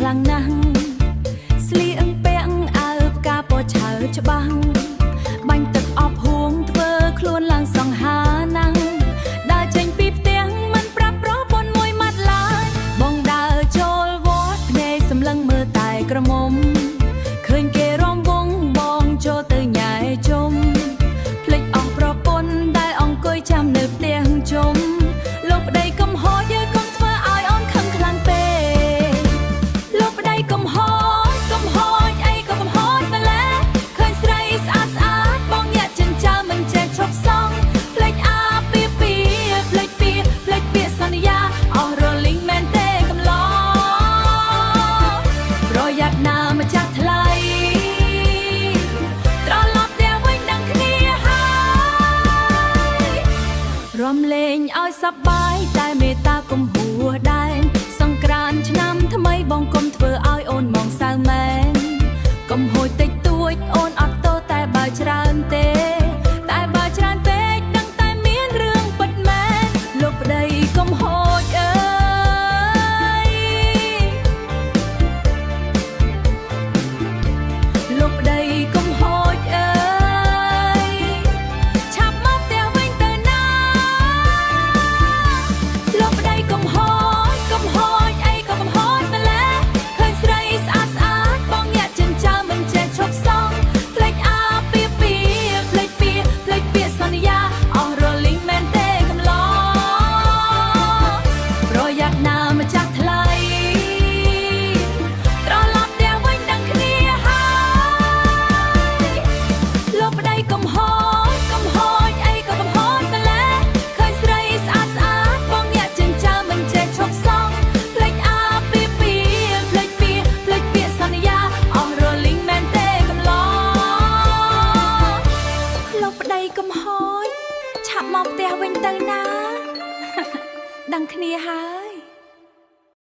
ខ្លាំងណាស់ស្លៀកពាក់អាវផ្កាពណ៌ឆៅច្បាស់បាញ់ទឹកអប់ហួងធ្វើខ្លួនឡើងសង្ហាណាស់ដើរចេញពីផ្ទះមិនប្រាប់ប្រពន្ធមួយម៉ាត់ឡើយបងដើរចូលវត្តភ្នែកសម្លឹងមើលតែក្រមុំឃើញគេរំវង់បងចូលទៅញ៉ែជុំភ្លេចអស់ប្រពន្ធដែលអង្គុយចាំនៅផ្ទះជុំលោកប្តីកំហត់យើកុំធ្វើឲ្យអូនខឹងខ្លាំងពេកលោកប្តីកំហត់អីក៏កំហត់ម្លេះឃើញស្រីស្អាតស្អាតបងញាក់ចិញ្ចើមិនចេះឈប់សងភ្លេចអាពីភ្លេចពាក្យសន្យាអស់រលីងមែនទេកំឡោប្រយ័ត្នណាម្ចាស់ថ្លៃត្រឡប់ទៅវិញដឹងគ្នាហើយរំលែងឲ្យសប្បាយតែមេត្តាកុំហួសដែនសង្ក្រាន្តឆ្នាំថ្មីបងកុំធ្វើឲ្យអូនមកសៅមែនកុំហួចតិចតួចអូនអត់តូតែបើច្រើនទេតែបើច្រើនពេកដឹងតែមានរឿងពិតមែនលោកប្តីកុំហួចអើយលោកប្តីកុំហួចអើយឆាប់មកផ្ទះវិញទៅណាលោកប្តីកុំហួចអីក៏កំហត់ម្លេះឃើញស្រីស្អាតស្អាតបងញាក់ចិញ្ចើមិនចេះឈប់សងភ្លេចអាពីភ្លេចពាក្យសន្យាអស់រលីងមែនទេកំឡោប្រយ័ត្នណាម្ចាស់ថ្លៃត្រឡប់ទៅវិញដឹងគ្នាហើយលោកប្តីកុំហត់អីក៏កំហត់ម្លេះឃើញស្រីស្អាតស្អាតបងញាក់ចិញ្ចើមិនចេះឈប់សងភ្លេចអាពីភ្លេចពាក្យសន្យាអស់រលីងមែនទេកំឡោលោកប្តីកុំហត់ឆាប់មកផ្ទះវិញទៅណាដឹងគ្នាហើយ